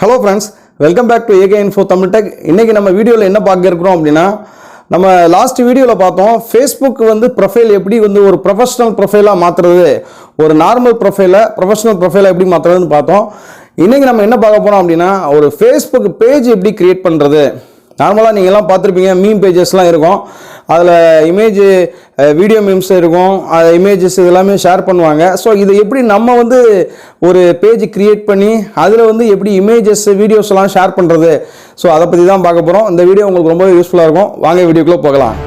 Hello friends, welcome back to 𝗧𝗺𝗵 இன்னைக்கு நம்ம வீடியோல என்ன பார்க்க இருக்கோம் அப்படினா நம்ம லாஸ்ட் வீடியோல பார்த்தோம் Facebook வந்து ப்ரொஃபைல் எப்படி வந்து ஒரு ப்ரொபஷனல் ப்ரொஃபைலா மாத்துறது ஒரு நார்மல் ப்ரொஃபைல ப்ரொபஷனல் ப்ரொஃபைலா எப்படி மாத்துறதுன்னு பார்த்தோம். இன்னைக்கு நம்ம என்ன பார்க்க போறோம் அப்படினா ஒரு Facebook பேஜ் எப்படி கிரியேட் பண்றது. நார்மலா நீங்க எல்லாம் பார்த்திருப்பீங்க மீம் பேजेसலாம் இருக்கும். அதுல இமேஜ் வீடியோ மீம்ஸ் இருக்கும். இமேजेस இதெல்லாம் ஷேர் பண்ணுவாங்க. சோ இது எப்படி நம்ம வந்து ஒரு பேஜ் கிரியேட் பண்ணி அதுல வந்து எப்படி இமேजेस வீடியோஸ் எல்லாம் ஷேர் பண்றது. சோ அத பத்தி தான் பார்க்க போறோம். இந்த வீடியோ உங்களுக்கு ரொம்ப யூஸ்ஃபுல்லா இருக்கும். வாங்க வீடியோக்குள்ள போகலாம்.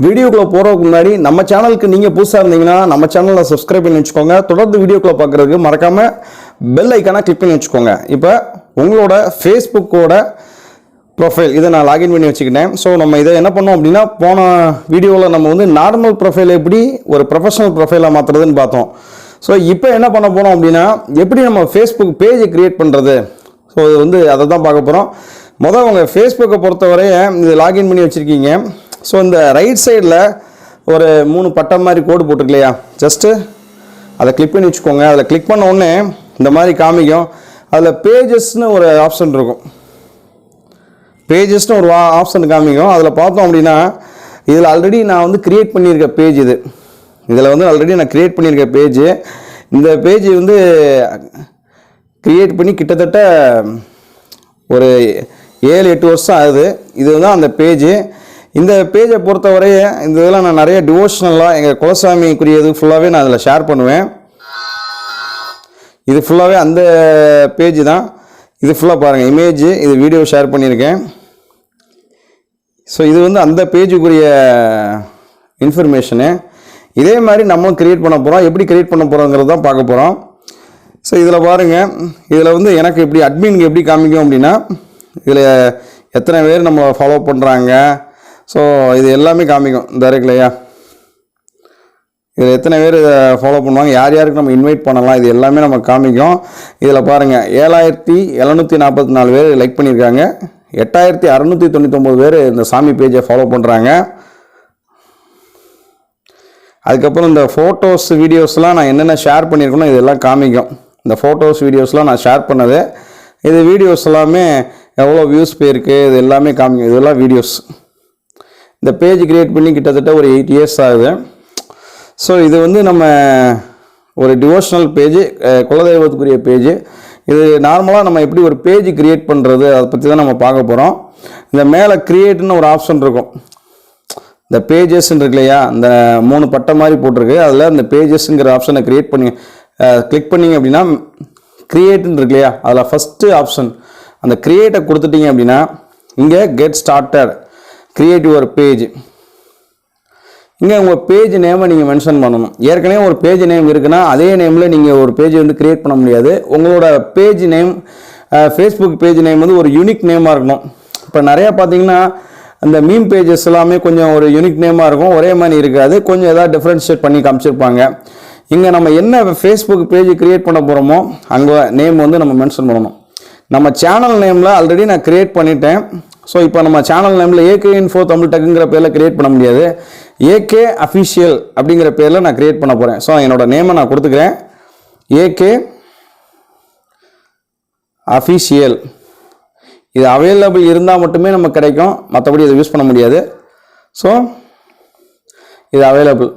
வீடியோக்குள்ள போறதுக்கு முன்னாடி நம்ம சேனலுக்கு நீங்க புதுசா இருந்தீங்கன்னா நம்ம சேனலை சப்ஸ்கிரைப் பண்ணி வச்சுக்கோங்க. தொடர்ந்து வீடியோக்குள்ள பார்க்கிறதுக்கு மறக்காம பெல் ஐகானை கிளிக் பண்ணி வச்சுக்கோங்க. இப்போ உங்களோட ஃபேஸ்புக்கோட ப்ரொஃபைல் இதை நான் லாகின் பண்ணி வச்சுக்கிட்டேன். ஸோ நம்ம இதை என்ன பண்ணோம் அப்படின்னா போன வீடியோவில் நம்ம வந்து நார்மல் ப்ரொஃபைல் எப்படி ஒரு ப்ரொஃபஷனல் ப்ரொஃபைலாக மாற்றுறதுன்னு பார்த்தோம். ஸோ இப்போ என்ன பண்ண போகிறோம் அப்படின்னா எப்படி நம்ம ஃபேஸ்புக் பேஜை கிரியேட் பண்ணுறது. ஸோ இது வந்து அதை தான் பார்க்க போகிறோம். முதல் உங்கள் ஃபேஸ்புக்கை பொறுத்தவரை இது லாகின் பண்ணி வச்சுருக்கீங்க. ஸோ இந்த ரைட் சைடில் ஒரு 3 பட்டம் மாதிரி கோடு போட்டிருக்கு இல்லையா, ஜஸ்ட்டு அதை கிளிக் பண்ணி வச்சுக்கோங்க. அதில் கிளிக் பண்ண உடனே இந்த மாதிரி காமிக்கும். அதில் பேஜஸ்னு ஒரு ஆப்ஷன் இருக்கும். பேஜஸ்னு ஒரு ஆப்ஷன் காமிக்கும். அதில் பார்த்தோம் அப்படின்னா இதில் ஆல்ரெடி நான் வந்து கிரியேட் பண்ணியிருக்க பேஜ் இது. இதில் வந்து ஆல்ரெடி நான் கிரியேட் பண்ணியிருக்க பேஜ். இந்த பேஜ் வந்து கிரியேட் பண்ணி கிட்டத்தட்ட ஒரு 7-8 வருஷம் ஆகுது. இதுதான் அந்த பேஜ். இந்த பேஜை பொறுத்தவரைய இந்த இதெல்லாம் நான் நிறைய டிவோஷனலாக எங்கள் குலசாமிக்குரியது ஃபுல்லாகவே நான் அதில் ஷேர் பண்ணுவேன். இது ஃபுல்லாகவே அந்த பேஜ் தான். இது ஃபுல்லாக பாருங்கள் இமேஜ், இது வீடியோ ஷேர் பண்ணியிருக்கேன். ஸோ இது வந்து அந்த பேஜுக்குரிய இன்ஃபர்மேஷனு. இதே மாதிரி நம்மளும் க்ரியேட் பண்ண போகிறோம். எப்படி க்ரியேட் பண்ண போகிறோங்கிறது தான் பார்க்க போகிறோம். ஸோ இதில் பாருங்கள், இதில் வந்து எனக்கு எப்படி அட்மினுக்கு எப்படி காமிக்கும் அப்படின்னா இதில் எத்தனை பேர் நம்மளை ஃபாலோ பண்ணுறாங்க. ஸோ இது எல்லாமே காமிக்கும். இந்த இருக்கு இல்லையா, இதில் எத்தனை பேர் இதை ஃபாலோ பண்ணுவாங்க, யார் யாருக்கு நம்ம இன்வைட் பண்ணலாம், இது எல்லாமே நம்ம காமிக்கும். இதில் பாருங்கள் 7744 பேர் லைக் பண்ணியிருக்காங்க. 8699 பேர் இந்த சாமி பேஜை ஃபாலோ பண்ணுறாங்க. அதுக்கப்புறம் இந்த ஃபோட்டோஸ் வீடியோஸ்லாம் நான் என்னென்ன ஷேர் பண்ணியிருக்கேனோ இதெல்லாம் காமிக்கும். இந்த ஃபோட்டோஸ் வீடியோஸ்லாம் நான் ஷேர் பண்ணது, இது வீடியோஸ் எல்லாமே எவ்வளோ வியூஸ் போயிருக்கு இது எல்லாமே காமிக்கும். இதெல்லாம் வீடியோஸ். இந்த பேஜ் கிரியேட் பண்ணி கிட்டத்தட்ட ஒரு 8 இயர்ஸ் ஆகுது. ஸோ இது வந்து நம்ம ஒரு டிவோஷனல் பேஜ், குலதெய்வத்துக்குரிய பேஜ். இது நார்மலாக நம்ம எப்படி ஒரு பேஜ் கிரியேட் பண்ணுறது அதை பற்றி தான் நம்ம பார்க்க போகிறோம். இந்த மேலே கிரியேட்னு ஒரு ஆப்ஷன் இருக்கும். இந்த பேஜஸ்ன்னு இருக்கு இல்லையா, இந்த 3 பட்டம் மாதிரி போட்டிருக்கு. அதில் இந்த பேஜஸ்ங்கிற ஆப்ஷனை கிரியேட் பண்ணி கிளிக் பண்ணிங்க அப்படின்னா கிரியேட்னு இருக்கு இல்லையா, அதில் ஃபஸ்ட்டு ஆப்ஷன் அந்த கிரியேட்டை கொடுத்துட்டிங்க அப்படின்னா இங்கே get started create your page. இங்கே உங்கள் பேஜ் நேமை நீங்கள் மென்ஷன் பண்ணணும். ஏற்கனவே ஒரு பேஜ் நேம் இருக்குன்னா அதே நேமில் நீங்கள் ஒரு பேஜ் வந்து கிரியேட் பண்ண முடியாது. உங்களோட page name Facebook page name வந்து ஒரு யூனிக் நேமாக இருக்கணும். இப்போ நிறையா பார்த்தீங்கன்னா அந்த மீம் பேஜஸ் எல்லாமே கொஞ்சம் ஒரு யூனிக் நேமாக இருக்கும், ஒரே மாதிரி இருக்காது, கொஞ்சம் எதாவது டிஃப்ரென்ஷியேட் பண்ணி காமிச்சிருப்பாங்க. இங்கே நம்ம என்ன ஃபேஸ்புக் பேஜ் கிரியேட் பண்ண போகிறோமோ அங்கே நேம் வந்து நம்ம மென்ஷன் பண்ணணும். நம்ம சேனல் நேமில் ஆல்ரெடி நான் கிரியேட் பண்ணிட்டேன். ஸோ இப்போ நம்ம சேனல் நேமில் 𝗧𝗺𝗵𝗵𝗲 பேரில் கிரியேட் பண்ண முடியாது. 𝗧𝗺𝗵𝗵𝗲 அப்படிங்கிற பேரில் நான் கிரியேட் பண்ண போகிறேன். ஸோ என்னோட நேமை நான் கொடுத்துக்கிறேன் 𝗧𝗺𝗵𝗵𝗲. இது அவைலபிள் இருந்தால் மட்டுமே நமக்கு கிடைக்கும், மற்றபடி இதை யூஸ் பண்ண முடியாது. ஸோ இது அவைலபிள்.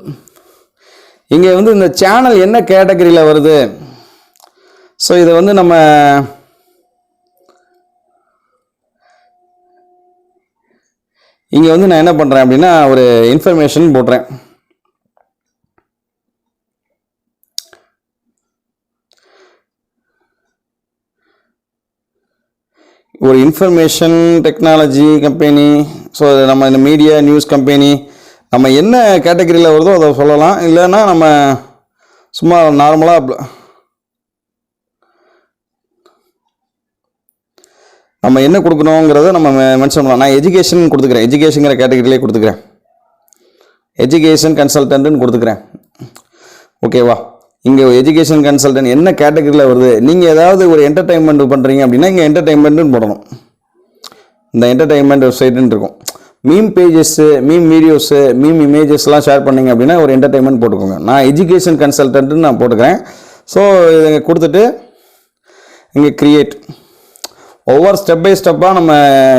இங்கே வந்து இந்த சேனல் என்ன கேட்டகரியில் வருது. ஸோ இதை வந்து நம்ம இங்கே வந்து நான் என்ன பண்ணுறேன் அப்படின்னா ஒரு இன்ஃபர்மேஷன் போடுறேன். ஒரு இன்ஃபர்மேஷன் டெக்னாலஜி கம்பெனி. ஸோ நம்ம இந்த மீடியா நியூஸ் கம்பெனி நம்ம என்ன கேட்டகரியில் வருதோ அதை சொல்லலாம். இல்லைன்னா நம்ம சும்மா நார்மலாக நம்ம என்ன கொடுக்கணுங்கிறத நம்ம மென்ஷன் பண்ணலாம். நான் எஜுகேஷன் கொடுத்துக்கிறேன், எஜுகேஷனுங்கிற கேட்டகரியிலே கொடுத்துக்கிறேன். எஜுகேஷன் கன்சல்டன்ட்னு கொடுத்துக்கிறேன். ஓகேவா? இங்கே எஜுகேஷன் கன்சல்டன்ட் என்ன கேட்டகரியில் வருது, நீங்கள் ஏதாவது ஒரு என்டர்டைன்மெண்ட் பண்ணுறீங்க அப்படின்னா இங்கே என்டர்டைன்மெண்ட்டுன்னு போடணும். இந்த என்டர்டைன்மெண்ட் வெப்சைட்டுன்னு இருக்கும். Meme pages, meme videos, meme இமேஜஸ்லாம் ஷேர் பண்ணிங்க அப்படின்னா ஒரு என்டர்டைன்மெண்ட் போட்டுக்கோங்க. நான் எஜுகேஷன் கன்சல்டன்ட்டுன்னு நான் போட்டுக்கிறேன். ஸோ இதை கொடுத்துட்டு இங்கே க்ரியேட், ஒவ்வொரு ஸ்டெப் பை ஸ்டெப்பாக நம்ம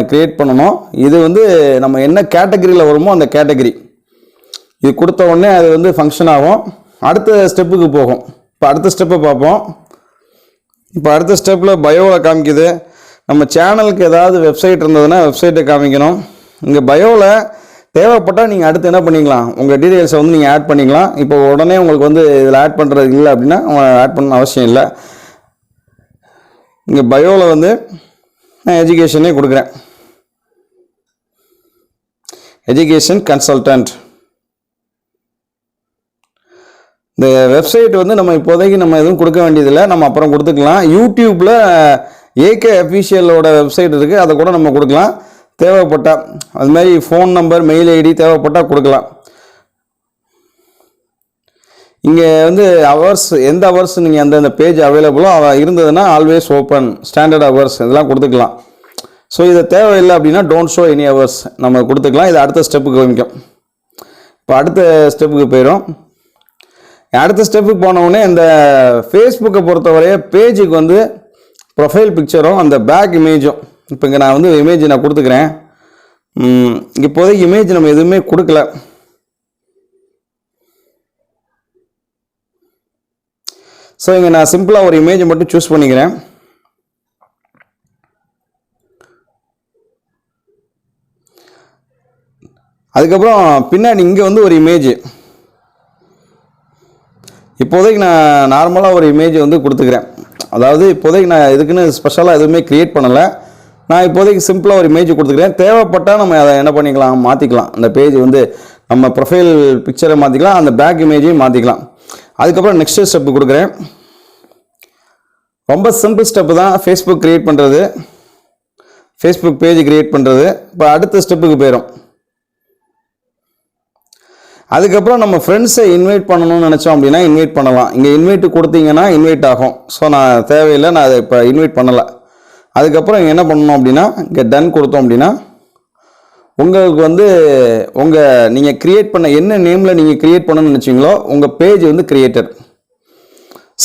க்ரியேட் பண்ணணும். இது வந்து நம்ம என்ன கேட்டகரியில் வருமோ அந்த கேட்டகரி இது கொடுத்த உடனே அது வந்து ஃபங்க்ஷன் ஆகும். அடுத்த ஸ்டெப்புக்கு போகும். இப்போ அடுத்த ஸ்டெப்பை பார்ப்போம். இப்போ அடுத்த ஸ்டெப்பில் பயோவில் காமிக்குது. நம்ம சேனலுக்கு ஏதாவது வெப்சைட் இருந்ததுன்னா வெப்சைட்டை காமிக்கணும். இங்கே பயோவில் தேவைப்பட்டால் நீங்கள் அடுத்து என்ன பண்ணிக்கலாம், உங்கள் டீட்டெயில்ஸை வந்து நீங்கள் ஆட் பண்ணிக்கலாம். இப்போ உடனே உங்களுக்கு வந்து இதில் ஆட் பண்ணுறது இல்லை அப்படின்னா ஆட் பண்ண அவசியம் இல்லை. இங்கே பயோவில் வந்து நான் எஜுகேஷனே கொடுக்குறேன், எஜுகேஷன் கன்சல்டன்ட். இந்த வெப்சைட் வந்து நம்ம இப்போதைக்கு நம்ம எதுவும் கொடுக்க வேண்டியதில்லை, நம்ம அப்புறம் கொடுத்துக்கலாம். யூடியூப்பில் ஏகே அஃபீஷியலோட வெப்சைட் இருக்குது, அதை கூட நம்ம கொடுக்கலாம் தேவைப்பட்டால். அது மாதிரி ஃபோன் நம்பர், மெயில் ஐடி தேவைப்பட்டால் கொடுக்கலாம். இங்கே வந்து ஹவர்ஸ், எந்த ஹவர்ஸ் நீங்கள் அந்தந்த பேஜ் அவைலபிளோ இருந்ததுன்னா ஆல்வேஸ் ஓப்பன், ஸ்டாண்டர்ட் ஹவர்ஸ் இதெல்லாம் கொடுத்துக்கலாம். ஸோ இதை தேவையில்லை அப்படின்னா டோன்ட் ஷோ எனி ஹவர்ஸ் நம்ம கொடுத்துக்கலாம். இது அடுத்த ஸ்டெப்புக்கு காமிக்கும். இப்போ அடுத்த ஸ்டெப்புக்கு போயிடும். அடுத்த ஸ்டெப்புக்கு போனவுடனே இந்த ஃபேஸ்புக்கை பொறுத்தவரைய பேஜுக்கு வந்து ப்ரொஃபைல் பிக்சரும் அந்த பேக் இமேஜும், இப்போ இங்கே நான் வந்து இமேஜ் நான் கொடுத்துக்கிறேன். இப்போதைக்கு இமேஜ் நம்ம எதுவுமே கொடுக்கல. ஸோ இங்கே நான் சிம்பிளாக ஒரு இமேஜை மட்டும் சூஸ் பண்ணிக்கிறேன். அதுக்கப்புறம் பின்னாடி இங்கே வந்து ஒரு இமேஜ், இப்போதைக்கு நான் நார்மலாக ஒரு இமேஜ் வந்து கொடுத்துக்கிறேன். அதாவது இப்போதைக்கு நான் இதுக்குன்னு ஸ்பெஷலாக எதுவுமே க்ரியேட் பண்ணலை. நான் இப்போதைக்கு சிம்பிளாக ஒரு இமேஜ் கொடுத்துக்கிறேன். தேவைப்பட்டால் நம்ம அதை என்ன பண்ணிக்கலாம், மாற்றிக்கலாம். அந்த பேஜ் வந்து நம்ம ப்ரொஃபைல் பிக்சரை மாற்றிக்கலாம், அந்த பேக் இமேஜையும் மாற்றிக்கலாம். அதுக்கப்புறம் நெக்ஸ்ட் ஸ்டெப்பு கொடுக்குறேன். ரொம்ப சிம்பிள் ஸ்டெப்பு தான் ஃபேஸ்புக் க்ரியேட் பண்ணுறது, ஃபேஸ்புக் பேஜ் க்ரியேட் பண்ணுறது. இப்போ அடுத்த ஸ்டெப்புக்கு போயிடும். அதுக்கப்புறம் நம்ம ஃப்ரெண்ட்ஸை இன்வைட் பண்ணணும்னு நினச்சோம் அப்படின்னா இன்வைட் பண்ணலாம். இங்கே இன்வைட்டு கொடுத்தீங்கன்னா இன்வைட் ஆகும். ஸோ நான் தேவையில்லை, நான் அதை இப்போ இன்வைட் பண்ணலை. அதுக்கப்புறம் இங்கே என்ன பண்ணணும் அப்படின்னா இங்கே டன் கொடுத்தோம் அப்படின்னா உங்களுக்கு வந்து நீங்கள் க்ரியேட் பண்ண என்ன நேமில் நீங்கள் க்ரியேட் பண்ணணும்னு நினச்சிங்களோ உங்கள் பேஜ் வந்து க்ரியேட்டட்.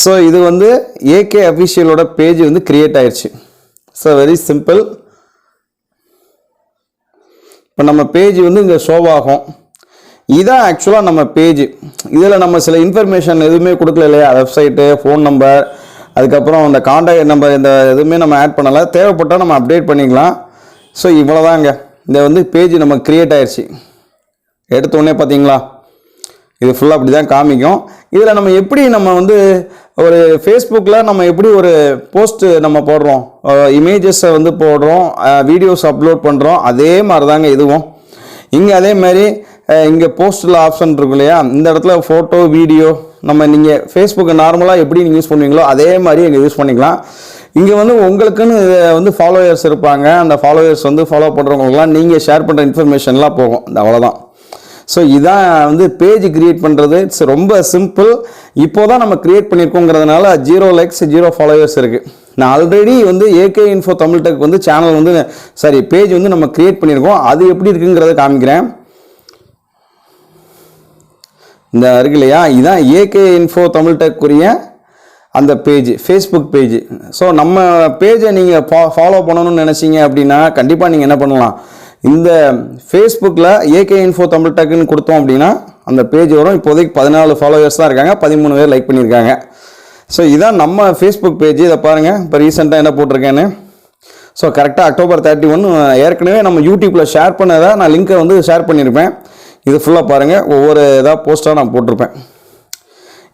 ஸோ இது வந்து ஏகே அஃபீஷியலோட பேஜ் வந்து க்ரியேட் ஆயிடுச்சு. So very simple. இப்போ நம்ம பேஜ் வந்து இங்கே ஷோவாகும். இதான் ஆக்சுவலாக நம்ம பேஜ். இதில் நம்ம சில இன்ஃபர்மேஷன் எதுவுமே கொடுக்கல இல்லையா, வெப்சைட்டு, ஃபோன் நம்பர், அதுக்கப்புறம் இந்த கான்டாக்ட் நம்பர், இந்த எதுவுமே நம்ம ஆட் பண்ணலை. தேவைப்பட்டால் நம்ம அப்டேட் பண்ணிக்கலாம். ஸோ இவ்வளோதாங்க. இந்த வந்து பேஜ் நம்ம க்ரியேட் ஆயிடுச்சு. எடுத்தோடனே பார்த்தீங்களா, இது ஃபுல்லாக அப்படி தான் காமிக்கும். இதில் நம்ம எப்படி நம்ம வந்து ஒரு ஃபேஸ்புக்கில் நம்ம எப்படி ஒரு போஸ்ட்டு நம்ம போடுறோம், இமேஜஸை வந்து போடுறோம், வீடியோஸ் அப்லோட் பண்ணுறோம், அதே மாதிரி தாங்க இதுவும். இங்கே அதே மாதிரி இங்கே போஸ்ட்டில் ஆப்ஷன் இருக்கும் இல்லையா, இந்த இடத்துல ஃபோட்டோ, வீடியோ, நம்ம நீங்கள் ஃபேஸ்புக்கை நார்மலாக எப்படி நீங்கள் யூஸ் பண்ணுவீங்களோ அதே மாதிரி இங்கே யூஸ் பண்ணிக்கலாம். இங்கே வந்து உங்களுக்குன்னு வந்து ஃபாலோவர்ஸ் இருப்பாங்க. அந்த ஃபாலோவர்ஸ் வந்து ஃபாலோ பண்ணுறவங்களுக்குலாம் நீங்கள் ஷேர் பண்ணுற இன்ஃபர்மேஷன்லாம் போகும். இந்த அவ்வளோதான். ஸோ இதான் வந்து பேஜ் க்ரியேட் பண்ணுறது. இட்ஸ் ரொம்ப சிம்பிள். இப்போ தான் நம்ம க்ரியேட் பண்ணியிருக்கோங்கிறதுனால 0 likes 0 followers இருக்குது. நான் ஆல்ரெடி வந்து ஏகே இன்ஃபோ தமிழ் டெக் வந்து சேனல் வந்து பேஜ் வந்து நம்ம க்ரியேட் பண்ணியிருக்கோம். அது எப்படி இருக்குங்கிறத காமிக்கிறேன். இந்த இருக்கு இல்லையா, இதுதான் ஏகே இன்ஃபோ தமிழ் டெக்குரிய அந்த பேஜ், ஃபேஸ்புக் பேஜ். ஸோ நம்ம பேஜை நீங்கள் ஃபாலோ பண்ணணும்னு நினச்சிங்க அப்படின்னா கண்டிப்பாக நீங்கள் என்ன பண்ணலாம், இந்த ஃபேஸ்புக்கில் ஏகே இன்ஃபோ தமிழ் டெக்குன்னு கொடுத்தோம் அப்படின்னா அந்த பேஜ் வரும். இப்போதைக்கு 14 followers தான் இருக்காங்க, 13 பேர் லைக் பண்ணியிருக்காங்க. ஸோ இதான் நம்ம ஃபேஸ்புக் பேஜ். இதை பாருங்கள், இப்போ ரீசெண்டாக என்ன போட்டிருக்கேன்னு. ஸோ கரெக்டாக அக்டோபர் 31 ஏற்கனவே நம்ம யூடியூப்பில் ஷேர் பண்ணதை நான் லிங்கை வந்து ஷேர் பண்ணியிருப்பேன். இது ஃபுல்லாக பாருங்கள், ஒவ்வொரு இதாக போஸ்ட்டாக நான் போட்டிருப்பேன்.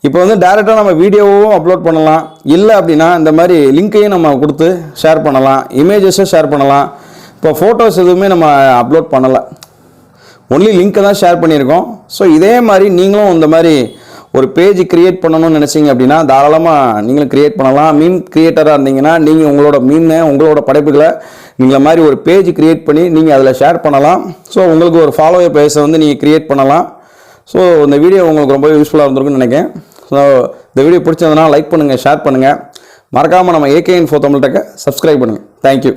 இப்போ வந்து டேரெக்டாக நம்ம வீடியோவும் அப்லோட் பண்ணலாம், இல்லை அப்படின்னா இந்த மாதிரி லிங்க்கையும் நம்ம கொடுத்து ஷேர் பண்ணலாம், இமேஜஸும் ஷேர் பண்ணலாம். இப்போ ஃபோட்டோஸ் எதுவுமே நம்ம அப்லோட் பண்ணலை, ஒன்லி லிங்க்கை தான் ஷேர் பண்ணியிருக்கோம். ஸோ இதே மாதிரி நீங்களும் இந்த மாதிரி ஒரு பேஜ் க்ரியேட் பண்ணணும்னு நினச்சிங்க அப்படின்னா தாராளமாக நீங்களும் க்ரியேட் பண்ணலாம். மீம் க்ரியேட்டராக இருந்தீங்கன்னா நீங்கள் உங்களோட மீமை, உங்களோட படைப்புகளை நீங்கள் மாதிரி ஒரு பேஜ் க்ரியேட் பண்ணி நீங்கள் அதில் ஷேர் பண்ணலாம். ஸோ உங்களுக்கு ஒரு ஃபாலோவர் பேஜை வந்து நீங்கள் க்ரியேட் பண்ணலாம். ஸோ இந்த வீடியோ உங்களுக்கு ரொம்ப யூஸ்ஃபுல்லாக இருந்திருக்குன்னு நினைக்கிறேன். ஸோ இந்த வீடியோ பிடிச்சதுனா லைக் பண்ணுங்கள், ஷேர் பண்ணுங்கள். மறக்காமல் நம்ம ஏகே இன்ஃபோ தமிழ் டெக்கை சப்ஸ்கிரைப் பண்ணுங்கள். தேங்க்யூ.